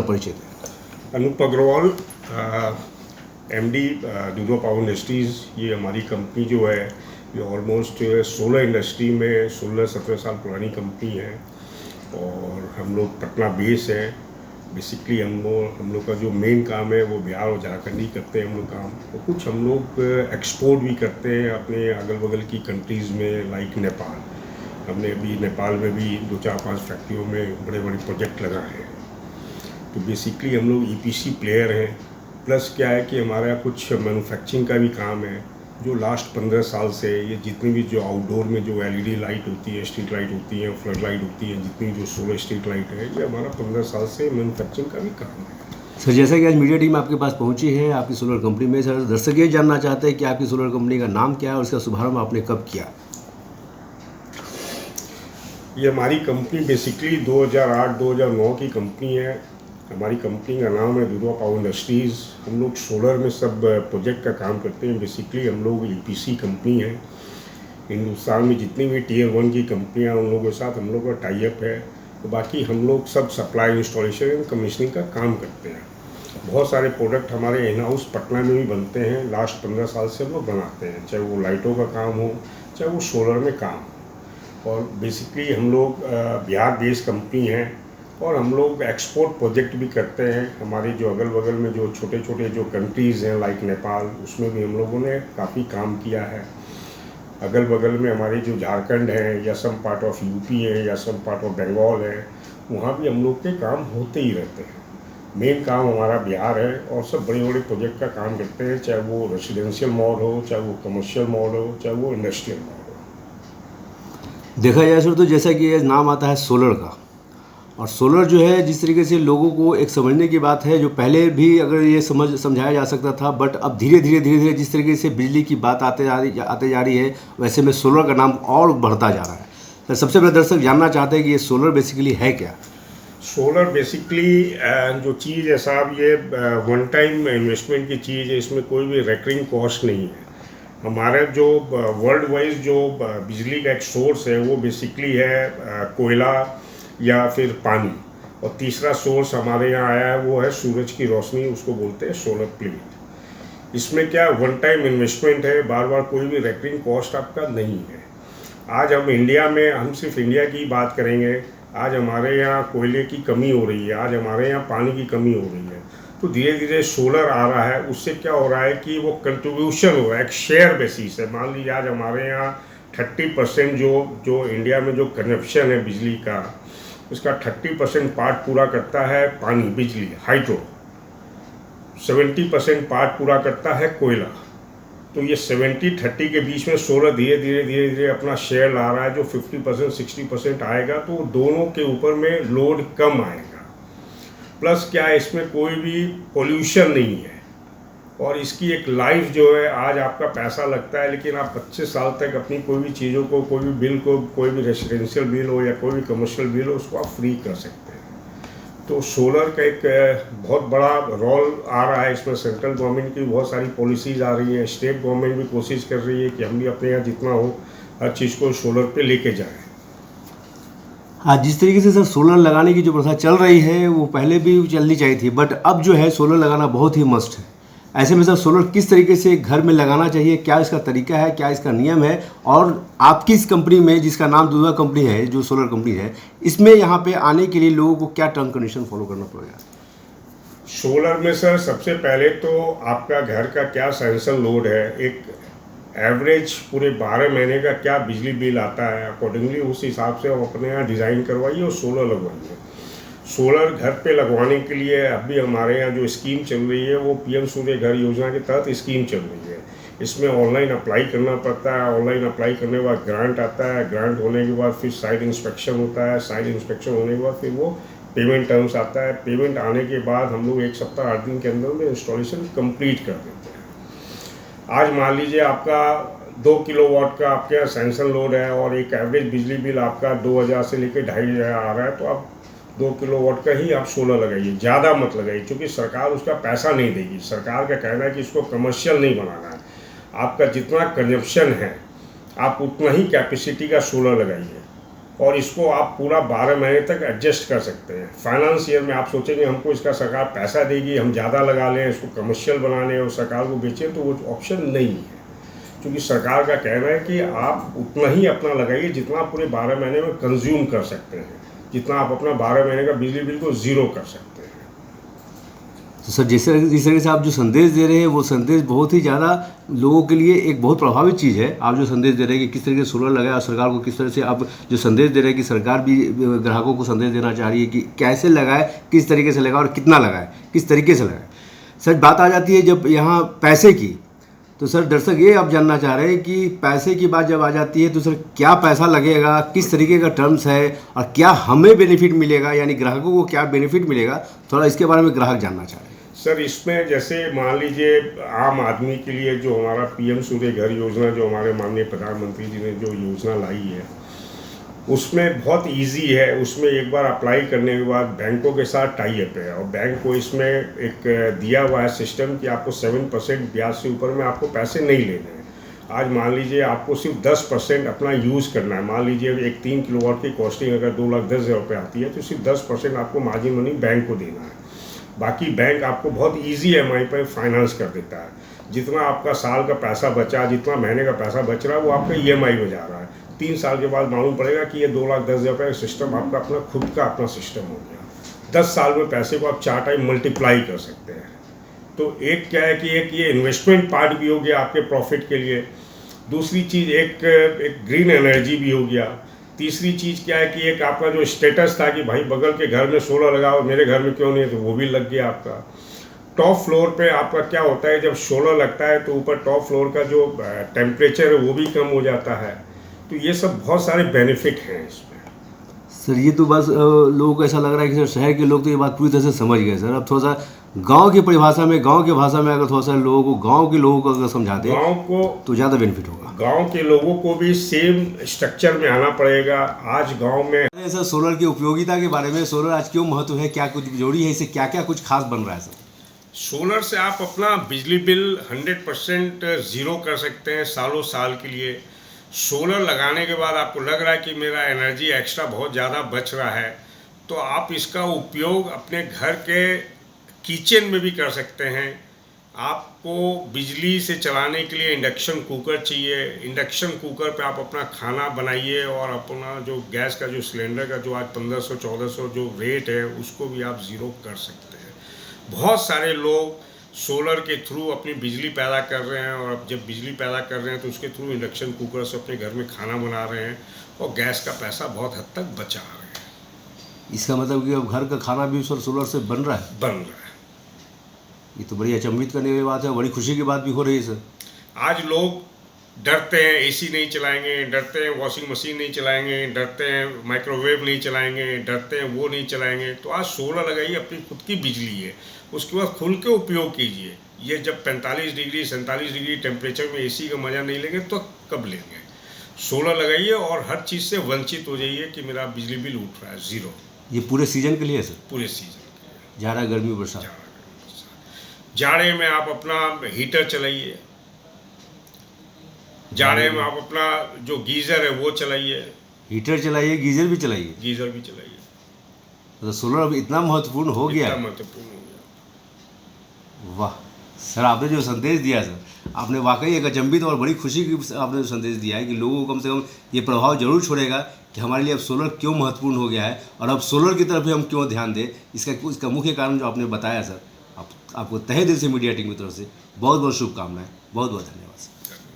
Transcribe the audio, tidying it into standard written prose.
परिचय दें। Anup Agrawal, MD Dudhwa power industries. ये हमारी कंपनी जो है ये ऑलमोस्ट सोलर इंडस्ट्री में 16-17 साल पुरानी कंपनी है और हम लोग पटना बेस है। बेसिकली हम लोग का जो मेन काम है वो बिहार और झारखंड ही करते हैं हम लोग काम, और कुछ हम लोग एक्सपोर्ट भी करते हैं अपने अगल बगल की कंट्रीज़ में, लाइक नेपाल। हमने अभी नेपाल में भी 2-4-5 फैक्ट्रियों में बड़े बड़े प्रोजेक्ट लगाए हैं। तो बेसिकली हम लोग ईपीसी प्लेयर हैं, प्लस क्या है कि हमारा कुछ मैन्युफैक्चरिंग का भी काम है जो लास्ट 15 साल से ये जितनी भी जो आउटडोर में जो एलईडी लाइट होती है, स्ट्रीट लाइट होती है, फ्लड लाइट होती है, जितनी जो सोलर स्ट्रीट लाइट है, ये हमारा 15 साल से मैन्युफैक्चरिंग का भी काम है। सर, जैसा कि आज मीडिया टीम आपके पास पहुंची है आपकी सोलर कंपनी में, सर दर्शक ये जानना चाहते हैं कि आपकी सोलर कंपनी का नाम क्या है और इसका शुभारंभ आपने कब किया? ये हमारी कंपनी बेसिकली 2008-2009 की कंपनी है। हमारी कंपनी का नाम है दुधवा पावर इंडस्ट्रीज़। हम लोग सोलर में सब प्रोजेक्ट का काम करते हैं। बेसिकली हम लोग ईपीसी कंपनी है। हिंदुस्तान में जितनी भी टियर 1 की कंपनियां उन लोगों के साथ हम लोग का टाई अप है। तो बाकी हम लोग सब सप्लाई, इंस्टॉलेशन एंड कमीशनिंग का काम करते हैं। बहुत सारे प्रोडक्ट हमारे इन हाउस पटना में भी बनते हैं। लास्ट 15 साल से हम लोग बनाते हैं, चाहे वो लाइटों का काम हो, चाहे वो सोलर में काम हो। और बेसिकली हम लोग बिहार बेस्ड कंपनी है और हम लोग एक्सपोर्ट प्रोजेक्ट भी करते हैं। हमारे जो अगल बगल में जो छोटे छोटे जो कंट्रीज़ हैं लाइक नेपाल, उसमें भी हम लोगों ने काफ़ी काम किया है। अगल बगल में हमारे जो झारखंड है या सम पार्ट ऑफ यूपी है या सम पार्ट ऑफ बंगाल है, वहाँ भी हम लोग के काम होते ही रहते हैं। मेन काम हमारा बिहार है और सब बड़े बड़े प्रोजेक्ट का काम करते हैं, चाहे वो रेसिडेंशियल मॉल हो, चाहे वो कमर्शियल मॉल हो, चाहे वो इंडस्ट्रियल मॉल हो। देखा जाए सर तो जैसा कि ये नाम आता है सोलर का, और सोलर जो है जिस तरीके से लोगों को एक समझने की बात है, जो पहले भी अगर ये समझाया जा सकता था, बट अब धीरे धीरे जिस तरीके से बिजली की बात आते जा रही है, वैसे में सोलर का नाम और बढ़ता जा रहा है। तो सबसे पहले दर्शक जानना चाहते हैं कि ये सोलर बेसिकली है क्या? सोलर बेसिकली जो चीज़ है साहब, ये वन टाइम इन्वेस्टमेंट की चीज़ है। इसमें कोई भी रेकरिंग कॉस्ट नहीं है। हमारे जो वर्ल्ड वाइज जो बिजली का एक सोर्स है वो बेसिकली है कोयला या फिर पानी, और तीसरा सोर्स हमारे यहाँ आया है वो है सूरज की रोशनी, उसको बोलते हैं सोलर प्लेट। इसमें क्या वन टाइम इन्वेस्टमेंट है, बार बार कोई भी रेकरिंग कॉस्ट आपका नहीं है। आज हम इंडिया में, हम सिर्फ इंडिया की बात करेंगे, आज हमारे यहाँ कोयले की कमी हो रही है, आज हमारे यहाँ पानी की कमी हो रही है। तो धीरे धीरे सोलर आ रहा है, उससे क्या हो रहा है कि वो कंट्रीब्यूशन हो रहा है, एक शेयर बेसिस है। मान लीजिए आज हमारे यहाँ 30% जो इंडिया में जो कंजप्शन है बिजली का, उसका 30% पार्ट पूरा करता है पानी, बिजली, हाइड्रो। 70% पार्ट पूरा करता है कोयला। तो ये 70-30 के बीच में सोलर धीरे धीरे अपना शेयर ला रहा है, जो 50% 60% आएगा। तो दोनों के ऊपर में लोड कम आएगा। प्लस क्या है, इसमें कोई भी पोल्यूशन नहीं है, और इसकी एक लाइफ जो है, आज आपका पैसा लगता है लेकिन आप 25 साल तक अपनी कोई भी चीज़ों को, कोई भी बिल को, कोई भी रेसिडेंशियल बिल हो या कोई भी कमर्शियल बिल हो, उसको आप फ्री कर सकते हैं। तो सोलर का एक बहुत बड़ा रोल आ रहा है इसमें। सेंट्रल गवर्नमेंट की बहुत सारी पॉलिसीज़ आ रही हैं, स्टेट गवर्नमेंट भी कोशिश कर रही है कि हम भी अपने यहाँ जितना हो हर चीज़ को सोलर पे लेके जाएं। हाँ, जिस तरीके से सर सोलर लगाने की जो प्रथा चल रही है वो पहले भी चलनी चाहिए थी, बट अब जो है सोलर लगाना बहुत ही मस्ट है। ऐसे में सर सोलर किस तरीके से घर में लगाना चाहिए, क्या इसका तरीका है, क्या इसका नियम है, और आपकी इस कंपनी में जिसका नाम दुधवा कंपनी है, जो सोलर कंपनी है, इसमें यहाँ पे आने के लिए लोगों को क्या टर्म कंडीशन फॉलो करना पड़ेगा? सोलर में सर सबसे पहले तो आपका घर का क्या सैंक्शन लोड है, एक एवरेज पूरे 12 महीने का क्या बिजली बिल आता है, अकॉर्डिंगली उस हिसाब से आप अपने यहाँ डिज़ाइन करवाइए और सोलर लगवाइए। सोलर घर पे लगवाने के लिए अभी हमारे यहाँ जो स्कीम चल रही है वो पीएम सूर्य घर योजना के तहत स्कीम चल रही है। इसमें ऑनलाइन अप्लाई करना पड़ता है। ऑनलाइन अप्लाई करने के बाद ग्रांट आता है। ग्रांट होने के बाद फिर साइट इंस्पेक्शन होता है। साइट इंस्पेक्शन होने के बाद फिर वो पेमेंट टर्म्स आता है। पेमेंट आने के बाद हम लोग 1 सप्ताह 8 दिन के अंदर में इंस्टॉलेशन कंप्लीट कर देते हैं। आज मान लीजिए आपका 2 किलोवाट का आपके यहाँ सैंक्शन लोड है और एक एवरेज बिजली बिल आपका 2000 से लेकर 2500 आ रहा है, तो आप 2 किलोवाट का ही आप सोलर लगाइए, ज़्यादा मत लगाइए, क्योंकि सरकार उसका पैसा नहीं देगी। सरकार का कहना है कि इसको कमर्शियल नहीं बनाना है। आपका जितना कंजप्शन है आप उतना ही कैपेसिटी का सोलर लगाइए। और इसको आप पूरा 12 महीने तक एडजस्ट कर सकते हैं। फाइनेंस ईयर में आप सोचेंगे हमको इसका सरकार पैसा देगी, हम ज़्यादा लगा लें, इसको कमर्शियल बनाने और सरकार को बेचें, तो वो ऑप्शन नहीं है। क्योंकि सरकार का कहना है कि आप उतना ही अपना लगाइए जितना आप पूरे 12 महीने में कंज्यूम कर सकते हैं, जितना आप अपना 12 महीने का बिजली बिल को ज़ीरो कर सकते हैं। तो सर जिस तरह से आप जो संदेश दे रहे हैं वो संदेश बहुत ही ज़्यादा लोगों के लिए एक बहुत प्रभावित चीज़ है। आप जो संदेश दे रहे हैं कि किस तरीके से सोलर लगाया और सरकार को किस तरह से आप जो संदेश दे रहे हैं कि सरकार भी ग्राहकों को संदेश देना चाह रही है कि कैसे लगाए, किस तरीके से लगाए और कितना लगाए, किस तरीके से लगाए। सर बात आ जाती है जब यहाँ पैसे की, तो सर दर्शक ये आप जानना चाह रहे हैं कि पैसे की बात जब आ जाती है तो सर क्या पैसा लगेगा, किस तरीके का टर्म्स है और क्या हमें बेनिफिट मिलेगा, यानी ग्राहकों को क्या बेनिफिट मिलेगा, थोड़ा इसके बारे में ग्राहक जानना चाह रहे हैं। सर इसमें जैसे मान लीजिए आम आदमी के लिए जो हमारा पीएम सूर्य घर योजना, जो हमारे माननीय प्रधानमंत्री जी ने जो योजना लाई है, उसमें बहुत इजी है। उसमें एक बार अप्लाई करने के बाद बैंकों के साथ टाई अप है और बैंक को इसमें एक दिया हुआ है सिस्टम कि आपको 7% ब्याज से ऊपर में आपको पैसे नहीं लेने हैं। आज मान लीजिए आपको सिर्फ 10% अपना यूज़ करना है। मान लीजिए एक 3 किलोवाट की कॉस्टिंग अगर 2,10,000 रुपये आती है तो सिर्फ 10% आपको मार्जिन मनी बैंक को देना है। बाकी बैंक आपको बहुत ईजी EMI पर फाइनेंस कर देता है। जितना आपका साल का पैसा बचा, जितना महीने का पैसा बच रहा है, वो आपका EMI में जा रहा है। 3 साल के बाद मालूम पड़ेगा कि ये 2,10,000 रुपये का सिस्टम आपका अपना खुद का अपना सिस्टम हो गया। 10 साल में पैसे को आप 4 टाइम मल्टीप्लाई कर सकते हैं। तो एक क्या है कि एक ये इन्वेस्टमेंट पार्ट भी हो गया आपके प्रॉफिट के लिए। दूसरी चीज़ एक ग्रीन एनर्जी भी हो गया। तीसरी चीज़ क्या है कि एक आपका जो स्टेटस था कि भाई बगल के घर में सोलर लगाओ, मेरे घर में क्यों नहीं है, तो वो भी लग गया आपका। टॉप फ्लोर पे आपका क्या होता है, जब सोलर लगता है तो ऊपर टॉप फ्लोर का जो टेम्परेचर है वो भी कम हो जाता है। तो ये सब बहुत सारे बेनिफिट हैं इसमें। सर ये तो बस लोगों को ऐसा लग रहा है कि सर शहर के लोग तो ये बात पूरी तरह से समझ गए। सर अब थोड़ा सा गांव की परिभाषा में, गांव की भाषा में अगर थोड़ा सा लोगों को, गांव के लोगों को अगर समझाते गांव को तो ज़्यादा बेनिफिट होगा। गांव के लोगों को भी सेम स्ट्रक्चर में आना पड़ेगा। आज गांव में सर सोलर की उपयोगिता के बारे में, सोलर आज क्यों महत्व है, क्या कुछ जोड़ी है, इससे क्या क्या कुछ खास बन रहा है सर? सोलर से आप अपना बिजली बिल 100% ज़ीरो कर सकते हैं सालों साल के लिए। सोलर लगाने के बाद आपको लग रहा है कि मेरा एनर्जी एक्स्ट्रा बहुत ज़्यादा बच रहा है, तो आप इसका उपयोग अपने घर के किचन में भी कर सकते हैं। आपको बिजली से चलाने के लिए इंडक्शन कुकर चाहिए। इंडक्शन कुकर पे आप अपना खाना बनाइए और अपना जो गैस का जो सिलेंडर का जो आज 1500-1400 जो रेट है उसको भी आप ज़ीरो कर सकते हैं। बहुत सारे लोग सोलर के थ्रू अपनी बिजली पैदा कर रहे हैं और अब जब बिजली पैदा कर रहे हैं तो उसके थ्रू इंडक्शन कुकर से अपने घर में खाना बना रहे हैं और गैस का पैसा बहुत हद तक बचा रहे हैं। इसका मतलब कि अब घर का खाना भी सर सोलर से बन रहा है। ये तो बड़ी अचंभित करने की बात है, बड़ी खुशी की बात भी हो रही है सर। आज लोग डरते हैं AC नहीं चलाएंगे, डरते हैं वॉशिंग मशीन नहीं चलाएंगे, डरते हैं माइक्रोवेव नहीं चलाएंगे, डरते हैं वो नहीं चलाएंगे। तो आज सोलर लगाइए, अपनी खुद की बिजली है, उसके बाद खुल के उपयोग कीजिए। ये जब 45 डिग्री 47 डिग्री टेम्परेचर में AC का मज़ा नहीं लेंगे तो कब लेंगे? सोलर लगाइए और हर चीज़ से वंचित हो जाइए कि मेरा बिजली बिल उठ रहा है ज़ीरो। ये पूरे सीजन के लिए है सर? पूरे सीजन के लिए। जाड़ा, गर्मी, बरसात। जाड़े में आप अपना हीटर चलाइए, जाड़े में आप अपना जो गीज़र है वो चलाइए। हीटर चलाइए, गीजर भी चलाइए। गीज़र भी चलाइए। तो सोलर अब इतना महत्वपूर्ण हो गया। महत्वपूर्ण हो गया। वाह सर, आपने जो संदेश दिया सर, आपने वाकई एक अचंभित और बड़ी खुशी की आपने जो संदेश दिया है कि लोगों को कम से कम ये प्रभाव जरूर छोड़ेगा कि हमारे लिए अब सोलर क्यों महत्वपूर्ण हो गया है और अब सोलर की तरफ ही हम क्यों ध्यान दें। इसका मुख्य कारण जो आपने बताया सर, आपको तहे दिल से मीडिया टीम की तरफ से बहुत बहुत शुभकामनाएं, बहुत बहुत धन्यवाद सर।